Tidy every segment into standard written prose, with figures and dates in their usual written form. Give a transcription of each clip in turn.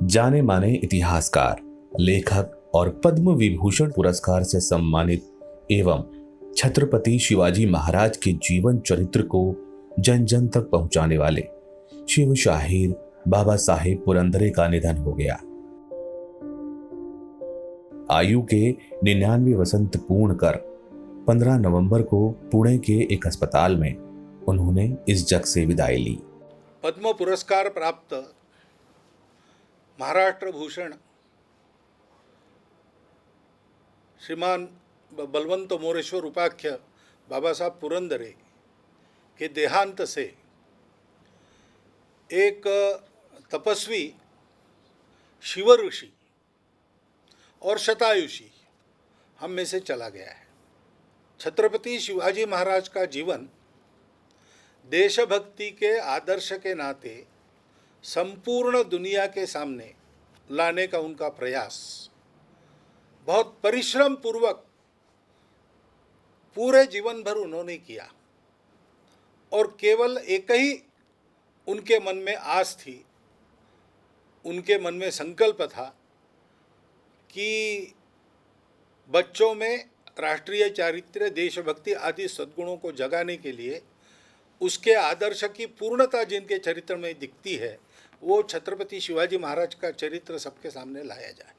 जाने माने इतिहासकार, लेखक और पद्म विभूषण पुरस्कार से सम्मानित एवं छत्रपति शिवाजी महाराज के जीवन चरित्र को जन जन तक पहुंचाने वाले शिव शाहीर बाबा साहेब पुरंदरे का निधन हो गया। आयु के 99 वसंत पूर्ण कर 15 नवंबर को पुणे के एक अस्पताल में उन्होंने इस जग से विदाई ली। पद्म पुरस्कार प्राप्त महाराष्ट्र भूषण श्रीमान बलवंत मोरेश्वर उपाख्य बाबा साहब पुरंदरे के देहांत से एक तपस्वी, शिव ऋषि और शतायुषी हम में से चला गया है। छत्रपति शिवाजी महाराज का जीवन देशभक्ति के आदर्श के नाते संपूर्ण दुनिया के सामने लाने का उनका प्रयास बहुत परिश्रम पूर्वक पूरे जीवन भर उन्होंने किया और केवल एक ही उनके मन में आस थी, उनके मन में संकल्प था कि बच्चों में राष्ट्रीय चारित्र्य, देशभक्ति आदि सद्गुणों को जगाने के लिए उसके आदर्श की पूर्णता जिनके चरित्र में दिखती है, वो छत्रपति शिवाजी महाराज का चरित्र सबके सामने लाया जाए।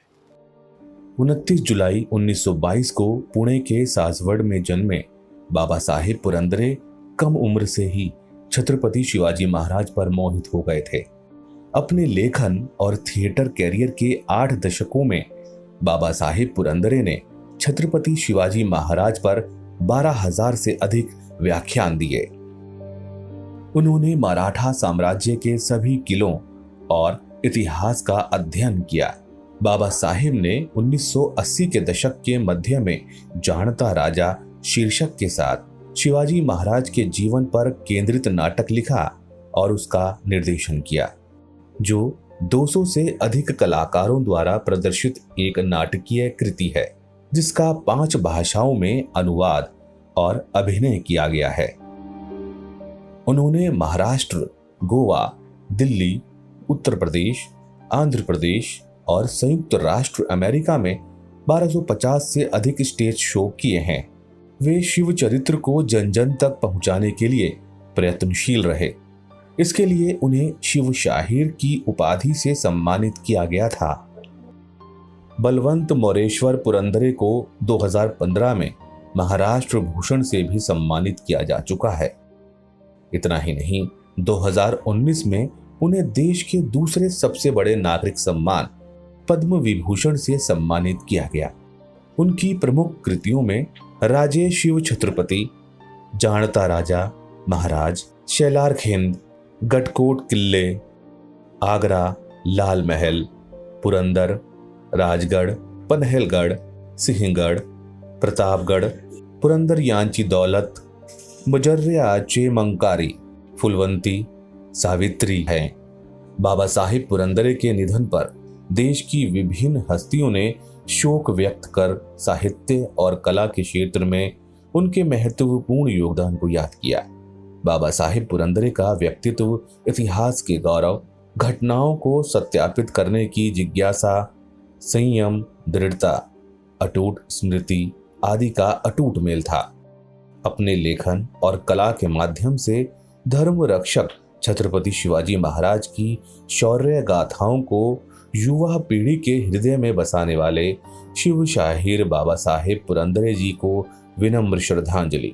29 जुलाई 1922 को पुणे के सासवड़ में जन्मे बाबा साहेब पुरंदरे कम उम्र से ही छत्रपति शिवाजी महाराज पर मोहित हो गए थे। अपने लेखन और थिएटर कैरियर के 8 दशकों में बाबा साहेब पुरंदरे ने छत्रपति शिवाजी महाराज पर 12,000 से अधिक व्याख्यान दिए। उन्होंने मराठा साम्राज्य के सभी किलों और इतिहास का अध्ययन किया। बाबा साहेब ने 1980 के दशक के मध्य में जानता राजा शीर्षक के साथ शिवाजी महाराज के जीवन पर केंद्रित नाटक लिखा और उसका निर्देशन किया, जो 200 से अधिक कलाकारों द्वारा प्रदर्शित एक नाटकीय कृति है, जिसका 5 भाषाओं में अनुवाद और अभिनय किया गया है। उन्होंने महाराष्ट्र, गोवा, दिल्ली, उत्तर प्रदेश, आंध्र प्रदेश और संयुक्त राष्ट्र अमेरिका में 1250 से अधिक स्टेज शो किए हैं। वे शिव चरित्र को जन जन तक पहुंचाने के लिए प्रयत्नशील रहे। इसके लिए उन्हें शिव शाहीर की उपाधि से सम्मानित किया गया था। बलवंत मोरेश्वर पुरंदरे को 2015 में महाराष्ट्र भूषण से भी सम्मानित किया जा चुका है। इतना ही नहीं, 2019 में उन्हें देश के दूसरे सबसे बड़े नागरिक सम्मान पद्म विभूषण से सम्मानित किया गया। उनकी प्रमुख कृतियों में राजे शिव छत्रपति, जानता राजा महाराज, शैलारखिंद, गटकोट किले, आगरा, लाल महल, पुरंदर, राजगढ़, पनहेलगढ़, सिंहगढ़, प्रतापगढ़, पुरंदर यांची दौलत, मुजर्रिया चेमंकारी, फुलवंती, सावित्री हैं। बाबा साहेब पुरंदरे के निधन पर देश की विभिन्न हस्तियों ने शोक व्यक्त कर साहित्य और कला के क्षेत्र में उनके महत्वपूर्ण योगदान को याद किया। बाबा साहेब पुरंदरे का व्यक्तित्व इतिहास के गौरव, घटनाओं को सत्यापित करने की जिज्ञासा, संयम, दृढ़ता, अटूट स्मृति आदि का अटूट मेल था। अपने लेखन और कला के माध्यम से धर्म रक्षक छत्रपति शिवाजी महाराज की शौर्य गाथाओं को युवा पीढ़ी के हृदय में बसाने वाले शिव शाहीर बाबा साहेब पुरंदरे जी को विनम्र श्रद्धांजलि।